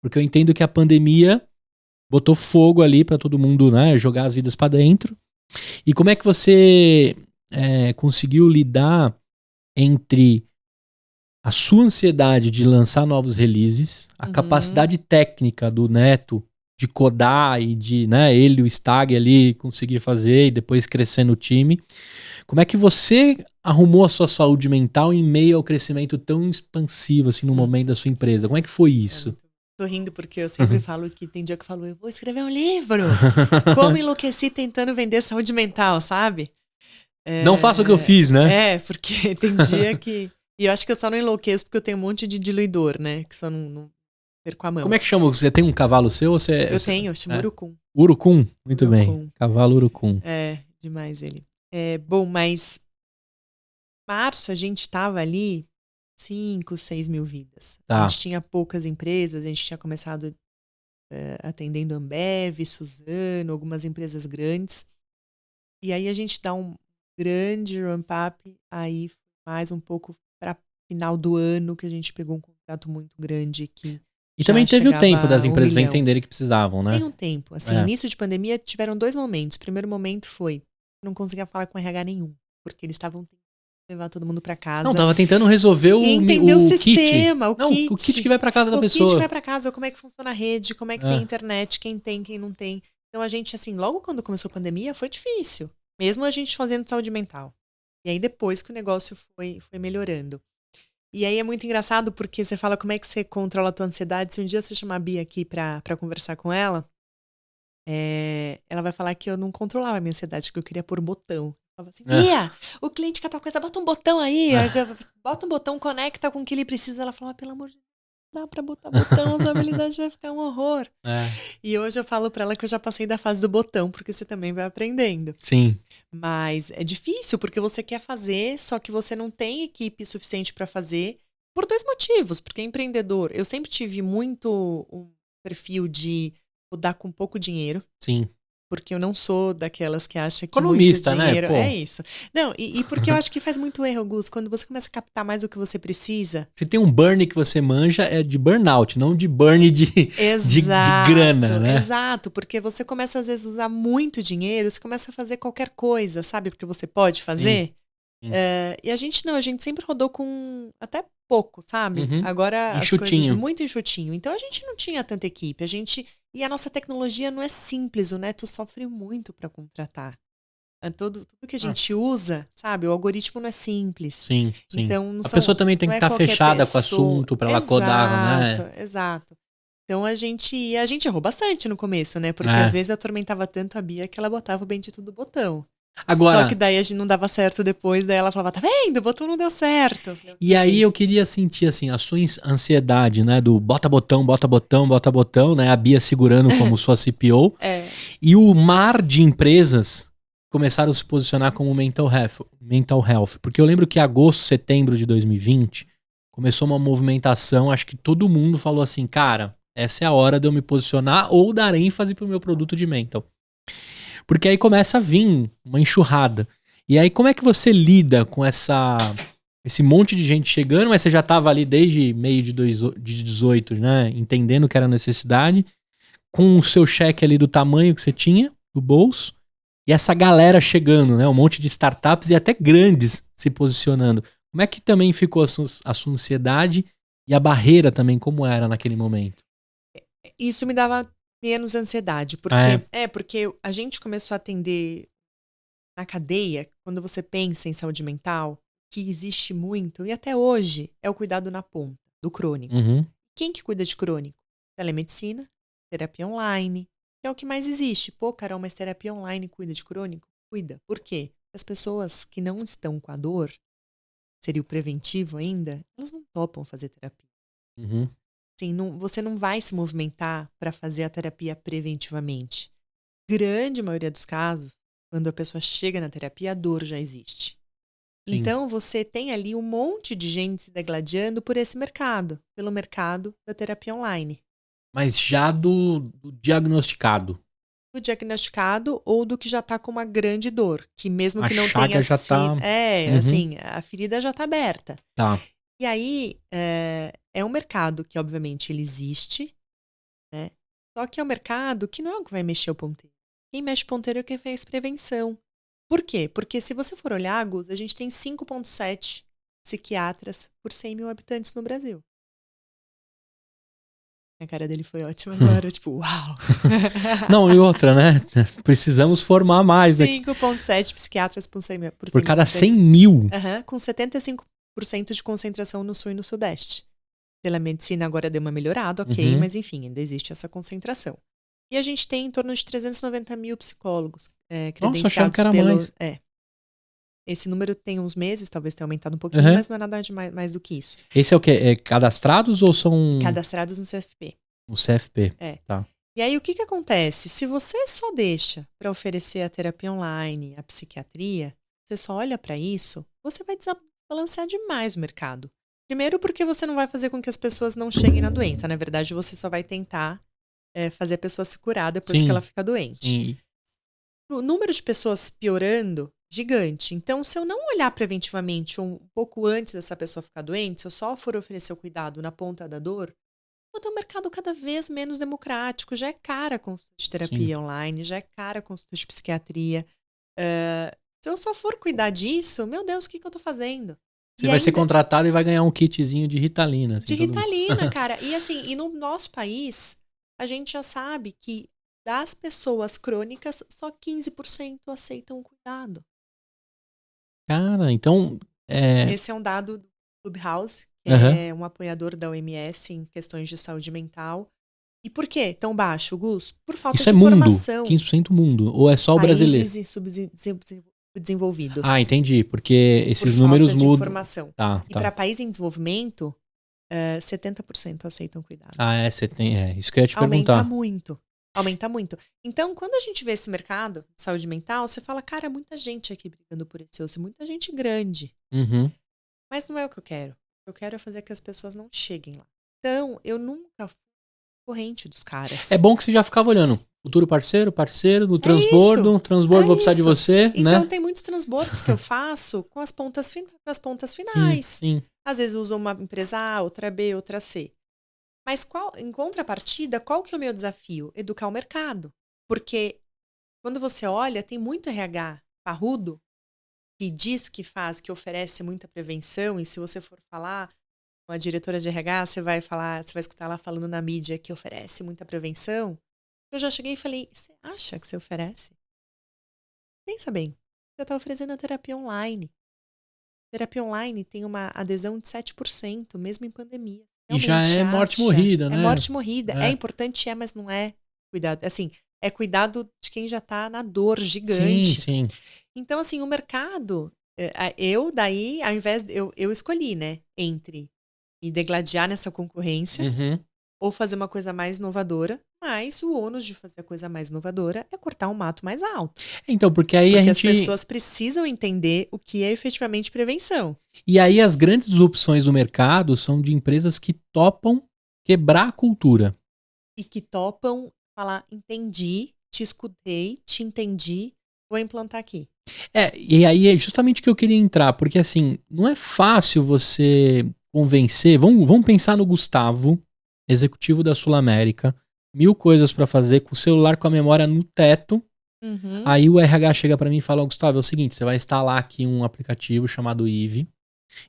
Porque eu entendo que a pandemia botou fogo ali pra todo mundo, né, jogar as vidas pra dentro. E como é que você conseguiu lidar entre a sua ansiedade de lançar novos releases, a capacidade técnica do Neto de codar e de, né, ele e o Stag ali conseguir fazer e depois crescer no time. Como é que você arrumou a sua saúde mental em meio ao crescimento tão expansivo assim no momento da sua empresa? Como é que foi isso? Tô rindo porque eu sempre falo que tem dia que eu falo, eu vou escrever um livro. Como enlouqueci tentando vender saúde mental, sabe? Não faça o que eu fiz, né? Porque tem dia que... E eu acho que eu só não enlouqueço porque eu tenho um monte de diluidor, né? Que só não perco a mão. Como é que chama? Você tem um cavalo seu ou você... Eu tenho, chama Urucum. Urucum? Muito Urucum. bem. Cavalo Urucum. É, demais ele. Bom, mas... Março a gente tava ali 5, 6 mil vidas. Tá. A gente tinha poucas empresas, a gente tinha começado atendendo Ambev, Suzano, algumas empresas grandes. E aí a gente dá um grande ramp-up, aí mais um pouco para final do ano, que a gente pegou um contrato muito grande que E também teve o tempo das empresas 1 milhão. entenderem que precisavam, né? Tem um tempo. Assim, início de pandemia tiveram 2 momentos. O primeiro momento foi, não conseguia falar com RH nenhum, porque eles estavam tentando levar todo mundo para casa. Não, tava tentando resolver o sistema, kit. O kit que vai para casa da pessoa. O kit que vai para casa, como é que funciona a rede, como é que tem internet, quem tem, quem não tem. Então a gente, assim, logo quando começou a pandemia, foi difícil. Mesmo a gente fazendo saúde mental. E aí depois que o negócio foi melhorando. E aí é muito engraçado porque você fala como é que você controla a tua ansiedade. Se um dia você chamar a Bia aqui pra conversar com ela, ela vai falar que eu não controlava a minha ansiedade, que eu queria pôr botão. Eu falava assim, Bia, o cliente quer tal coisa, bota um botão aí, bota um botão, conecta com o que ele precisa. Ela falava, pelo amor de Deus, não dá pra botar botão, a usabilidade vai ficar um horror. E hoje eu falo pra ela que eu já passei da fase do botão, porque você também vai aprendendo. Sim. Mas é difícil, porque você quer fazer, só que você não tem equipe suficiente para fazer, por 2 motivos. Porque empreendedor, eu sempre tive muito um perfil de rodar com pouco dinheiro. Sim. Porque eu não sou daquelas que acha que economista, muito dinheiro... né? Pô. É isso. Não, e porque eu acho que faz muito erro, Gus, quando você começa a captar mais do que você precisa. Se tem um burn que você manja, é de burnout, não de burn de grana, né? Exato, porque você começa às vezes a usar muito dinheiro, você começa a fazer qualquer coisa, sabe? Porque você pode fazer. Sim. E a gente não, a gente sempre rodou com até pouco, sabe? Agora enxutinho. As coisas muito enxutinho. Então a gente não tinha tanta equipe. E a nossa tecnologia não é simples, o Neto sofre muito para contratar. Tudo que a gente usa, sabe? O algoritmo não é simples. Sim. Então, a pessoa também tem que estar fechada com o assunto para ela codar, né? Exato. Então a gente errou bastante no começo, né? Porque às vezes eu atormentava tanto a Bia que ela botava o bendito do botão. Agora, só que daí a gente não dava certo depois, daí ela falava, tá vendo? O botão não deu certo. E aí eu queria sentir assim, a sua ansiedade, né? Do bota botão, né? A Bia segurando como sua CPO. E o mar de empresas começaram a se posicionar como mental health. Porque eu lembro que em agosto, setembro de 2020, começou uma movimentação, acho que todo mundo falou assim, cara, essa é a hora de eu me posicionar ou dar ênfase pro meu produto de mental. Porque aí começa a vir uma enxurrada. E aí como é que você lida com esse monte de gente chegando, mas você já estava ali desde meio de 18, né? Entendendo que era necessidade, com o seu cheque ali do tamanho que você tinha, do bolso, e essa galera chegando, né? Um monte de startups e até grandes se posicionando. Como é que também ficou a sua ansiedade e a barreira também, como era naquele momento? Isso me dava menos ansiedade, porque a gente começou a atender na cadeia, quando você pensa em saúde mental, que existe muito, e até hoje, é o cuidado na ponta, do crônico. Quem que cuida de crônico? Telemedicina, terapia online, que é o que mais existe. Pô, Carol, mas terapia online cuida de crônico? Cuida. Por quê? As pessoas que não estão com a dor, seria o preventivo ainda, elas não topam fazer terapia. Assim, você não vai se movimentar para fazer a terapia preventivamente. Grande maioria dos casos, quando a pessoa chega na terapia, a dor já existe. Sim. Então, você tem ali um monte de gente se degladiando por esse mercado, pelo mercado da terapia online. Mas já do diagnosticado. Do diagnosticado ou do que já está com uma grande dor, que mesmo que não tenha já tá... assim, a ferida já está aberta. Tá. E aí, é um mercado que, obviamente, ele existe, né? Só que é um mercado que não é o que vai mexer o ponteiro. Quem mexe o ponteiro é quem fez prevenção. Por quê? Porque se você for olhar, Gus, a gente tem 5,7 psiquiatras por 100 mil habitantes no Brasil. A cara dele foi ótima agora, tipo, uau! Não, e outra, né? Precisamos formar mais, né? 5,7 psiquiatras por 100 mil. Por cada 100 mil. Com 75% de concentração no sul e no sudeste. Telemedicina agora deu uma melhorada, ok, mas enfim, ainda existe essa concentração. E a gente tem em torno de 390 mil psicólogos credenciados. Nossa, achava que era mais. Esse número tem uns meses, talvez tenha aumentado um pouquinho, mas não é nada de mais do que isso. Esse é o quê? É cadastrados ou são... Cadastrados no CFP. No CFP, tá. E aí, o que acontece? Se você só deixa para oferecer a terapia online, a psiquiatria, você só olha para isso, você vai desbalancear demais o mercado. Primeiro porque você não vai fazer com que as pessoas não cheguem na doença. Na verdade, você só vai tentar fazer a pessoa se curar depois que ela fica doente. Sim. O número de pessoas piorando, gigante. Então, se eu não olhar preventivamente um pouco antes dessa pessoa ficar doente, se eu só for oferecer o cuidado na ponta da dor, vou ter um mercado cada vez menos democrático. Já é cara a consulta de terapia online, já é cara a consulta de psiquiatria. Se eu só for cuidar disso, meu Deus, o que eu tô fazendo? Você vai ser contratado e vai ganhar um kitzinho de Ritalina. Assim, de Ritalina, cara. E assim, e no nosso país, a gente já sabe que das pessoas crônicas, só 15% aceitam o cuidado. Cara, então... Esse é um dado do Clubhouse, que é um apoiador da OMS em questões de saúde mental. E por que tão baixo, Gus? Por falta de informação. Isso é mundo? 15% mundo? Ou é só o brasileiro? Países subdesenvolvidos. Ah, entendi. Porque esses números mudam. Por falta de informação. Tá. E para países em desenvolvimento, 70% aceitam cuidado. Ah, você tem... isso que eu ia te perguntar. Aumenta muito. Então, quando a gente vê esse mercado de saúde mental, você fala, cara, muita gente aqui brigando por esse osso, muita gente grande. Mas não é o que eu quero. O que eu quero é fazer que as pessoas não cheguem lá. Então, eu nunca fui corrente dos caras. É bom que você já ficava olhando. Futuro parceiro, no transbordo, vou precisar de você, então, né? Então, tem muitos transbordos que eu faço com as pontas finais. Sim. Às vezes uso uma empresa A, outra B, outra C. Mas em contrapartida, qual que é o meu desafio? Educar o mercado. Porque quando você olha, tem muito RH parrudo que diz que faz, que oferece muita prevenção, e se você for falar com a diretora de RH, você vai escutar ela falando na mídia que oferece muita prevenção. Eu já cheguei e falei, você acha que você oferece? Pensa bem, você está oferecendo a terapia online. Terapia online tem uma adesão de 7%, mesmo em pandemia. E já é morte morrida, né? É morte morrida. É importante, mas não é cuidado. Assim, é cuidado de quem já tá na dor gigante. Sim. Então, assim, o mercado, daí, ao invés, eu escolhi, né? Entre me degladiar nessa concorrência ou fazer uma coisa mais inovadora, mas o ônus de fazer a coisa mais inovadora é cortar um mato mais alto. Então, porque aí as pessoas precisam entender o que é efetivamente prevenção. E aí as grandes opções do mercado são de empresas que topam quebrar a cultura. E que topam falar, entendi, te escutei, te entendi, vou implantar aqui. E aí é justamente o que eu queria entrar, porque assim, não é fácil você convencer, vamos pensar no Gustavo, executivo da Sul América, 1000 coisas pra fazer, com o celular com a memória no teto. Aí o RH chega pra mim e fala, Gustavo, é o seguinte, você vai instalar aqui um aplicativo chamado Eve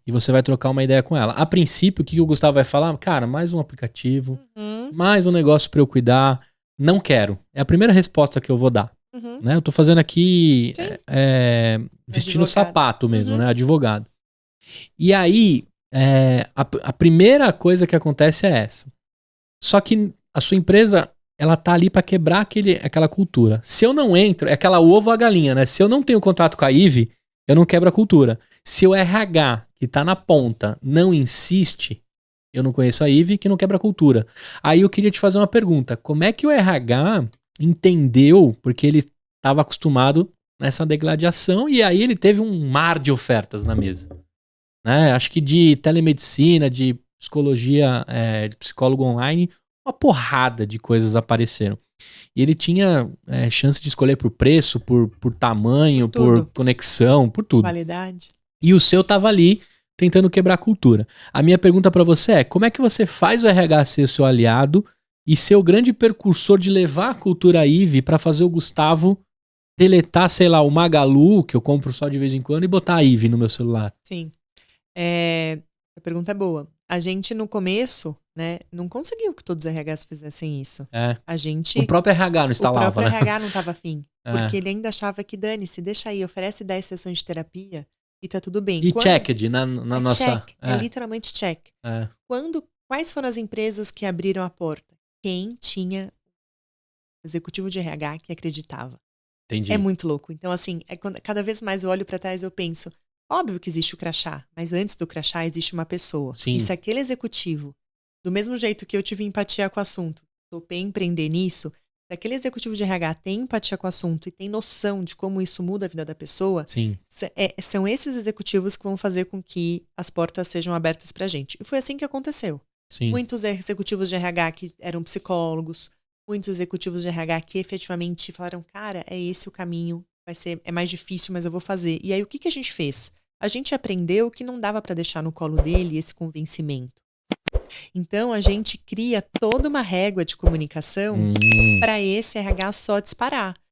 e você vai trocar uma ideia com ela. A princípio, o que o Gustavo vai falar? Cara, mais um aplicativo, mais um negócio pra eu cuidar, não quero. É a primeira resposta que eu vou dar. Né? Eu tô fazendo aqui vestindo sapato mesmo, né? Advogado. E aí, a primeira coisa que acontece é essa. Só que a sua empresa, ela tá ali pra quebrar aquela cultura. Se eu não entro, é aquela ovo ou a galinha, né? Se eu não tenho contato com a Eve, eu não quebro a cultura. Se o RH, que tá na ponta, não insiste, eu não conheço a Eve, que não quebra a cultura. Aí eu queria te fazer uma pergunta. Como é que o RH entendeu, porque ele estava acostumado nessa degladiação, e aí ele teve um mar de ofertas na mesa. Né? Acho que de telemedicina, de psicologia, de psicólogo online, uma porrada de coisas apareceram. E ele tinha chance de escolher por preço, por tamanho, por conexão, por tudo. Qualidade. E o seu tava ali tentando quebrar a cultura. A minha pergunta para você é, como é que você faz o RH ser seu aliado e ser o grande percursor de levar a cultura IVE para fazer o Gustavo deletar, sei lá, o Magalu, que eu compro só de vez em quando, e botar a IVE no meu celular. Sim. A pergunta é boa. A gente, no começo, né, não conseguiu que todos os RHs fizessem isso. A gente... O próprio RH não instalava, O próprio né? RH não estava afim. Porque ele ainda achava que, dane-se, deixa aí, oferece 10 sessões de terapia e tá tudo bem. E checked na nossa... Check, literalmente check. Quais foram as empresas que abriram a porta? Quem tinha executivo de RH que acreditava. Entendi. É muito louco. Então, assim, cada vez mais eu olho pra trás e eu penso, óbvio que existe o crachá, mas antes do crachá existe uma pessoa. Sim. E se aquele executivo, do mesmo jeito que eu tive empatia com o assunto, topei empreender nisso, se aquele executivo de RH tem empatia com o assunto e tem noção de como isso muda a vida da pessoa, Sim. São esses executivos que vão fazer com que as portas sejam abertas pra gente. E foi assim que aconteceu. Sim. Muitos executivos de RH que eram psicólogos, muitos executivos de RH que efetivamente falaram, cara, é esse o caminho, é mais difícil, mas eu vou fazer. E aí o que a gente fez? A gente aprendeu que não dava para deixar no colo dele esse convencimento. Então a gente cria toda uma régua de comunicação para esse RH só disparar.